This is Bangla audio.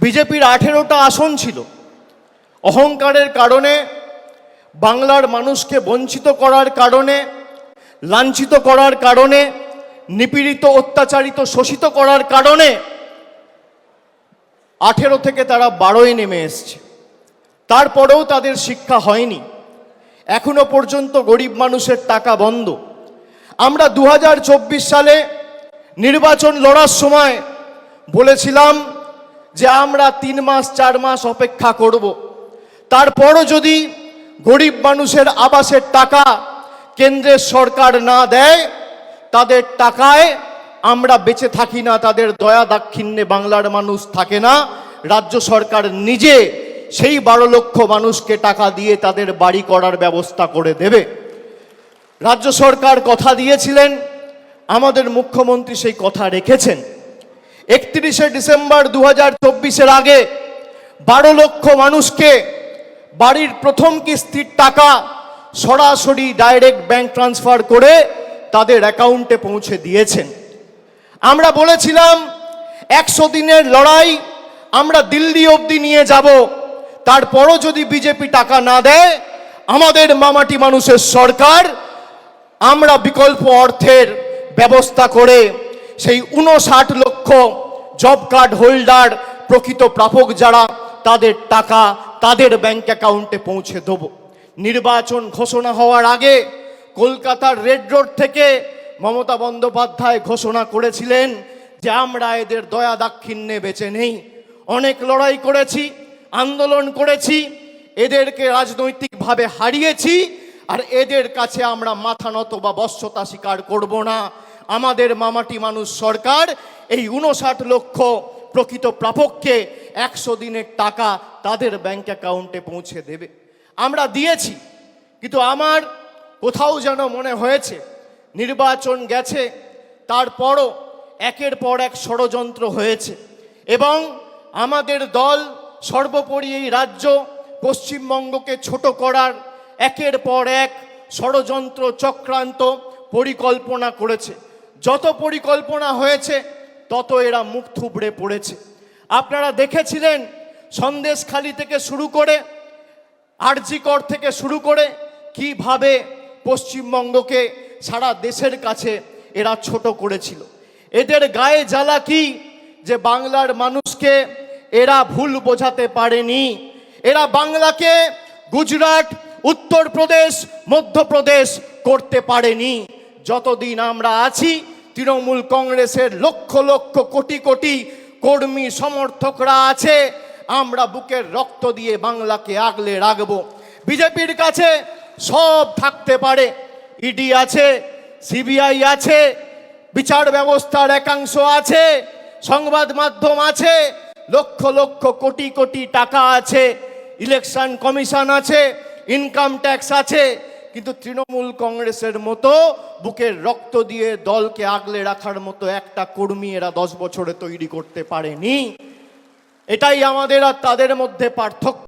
বিজেপির 18টা আসন ছিল। অহংকারের কারণে, বাংলার মানুষকে বঞ্চিত করার কারণে, লাঞ্ছিত করার কারণে, নিপীড়িত, অত্যাচারিত, শোষিত করার কারণে 18 থেকে তারা 12-এ নেমে এসছে। তারপরেও তাদের শিক্ষা হয়নি। এখনো পর্যন্ত গরিব মানুষের টাকা বন্ধ। আমরা 2024 সালে নির্বাচন লড়ার সময় বলেছিলাম যে আমরা 3 মাস 4 মাস অপেক্ষা করব, তারপরও যদি গরিব মানুষের আবাসের টাকা কেন্দ্রের সরকার না দেয়, তাদের টাকায় আমরা বেঁচে থাকি না, তাদের দয়া দাক্ষিণ্যে বাংলার মানুষ থাকে না। রাজ্য সরকার নিজে সেই 12 লক্ষ মানুষকে টাকা দিয়ে তাদের বাড়ি করার ব্যবস্থা করে দেবে। রাজ্য সরকার কথা দিয়েছিলেন, আমাদের মুখ্যমন্ত্রী সেই কথা রেখেছেন। 31শে ডিসেম্বর 2024-এর আগে 12 লক্ষ মানুষকে বাড়ির প্রথম কিস্তির টাকা সরাসরি ডাইরেক্ট ব্যাংক ট্রান্সফার করে তাদের অ্যাকাউন্টে পৌঁছে দিয়েছেন। আমরা বলেছিলাম 100 দিনের লড়াই আমরা দিল্লি অবধি নিয়ে যাব, তারপরও যদি বিজেপি টাকা না দেয়, আমাদের মামাটি মানুষের সরকার আমরা বিকল্প অর্থের ব্যবস্থা করে সেই 59 লক্ষ জব কার্ড হোল্ডার, প্রকৃত প্রাপক যারা, তাদের টাকা তাদের ব্যাংক অ্যাকাউন্টে পৌঁছে দেব। নির্বাচন ঘোষণা হওয়ার আগে কলকাতার রেড রোড থেকে মমতা বন্দ্যোপাধ্যায় ঘোষণা করেছিলেন যে আমরা এদের দয়া দাক্ষিণ্যে বেঁচে নেই। অনেক লড়াই করেছি, আন্দোলন করেছি, এদেরকে রাজনৈতিকভাবে হারিয়েছি, আর এদের কাছে আমরা মাথা নত বা বশ্যতা স্বীকার করব না। আমাদের মামাটি মানুষ সরকার এই 59 লক্ষ প্রকৃত প্রাপককে 100 দিনের টাকা তাদের ব্যাংক অ্যাকাউন্টে পৌঁছে দেবে। আমরা দিয়েছি, কিন্তু আমার কোথাও যেন মনে হয়েছে নির্বাচন গেছে, তারপরও একের পর এক ষড়যন্ত্র হয়েছে এবং আমাদের দল সর্বোপরি এই রাজ্য পশ্চিমবঙ্গকে ছোট করার একের পর এক ষড়যন্ত্র, চক্রান্ত, পরিকল্পনা করেছে। যত পরিকল্পনা হয়েছে তত এরা মুখ থুবড়ে পড়েছে। আপনারা দেখেছিলেন সন্দেশখালি থেকে শুরু করে, আরজিকর থেকে শুরু করে কিভাবে পশ্চিমবঙ্গকে সারা দেশের কাছে এরা ছোট করেছিল। এদের গায়ে জ্বালা কি যে বাংলার মানুষকে এরা ভুল বোঝাতে পারেনি। এরা বাংলাকে গুজরাট, উত্তরপ্রদেশ, মধ্যপ্রদেশ করতে পারেনি। যতদিন আমরা আছি, তৃণমূল কংগ্রেসের লক্ষ লক্ষ কোটি কোটি কর্মী সমর্থকরা আছে, আমরা বুকের রক্ত দিয়ে বাংলাকে আগলে রাখবো। বিজেপির কাছে সব থাকতে পারে, ইডি আছে, সিবিআই আছে, বিচার ব্যবস্থার একাংশ আছে, সংবাদ মাধ্যম আছে, লক্ষ লক্ষ কোটি কোটি টাকা আছে, ইলেকশন কমিশন আছে, ইনকাম ট্যাক্স আছে, কিন্তু তৃণমূল কংগ্রেসের মতো বুকের রক্ত দিয়ে দলকে আগলে রাখার মতো একটা কর্মী এরা 10 বছরে তৈরি করতে পারেনি। এটাই আমাদের আর তাদের মধ্যে পার্থক্য।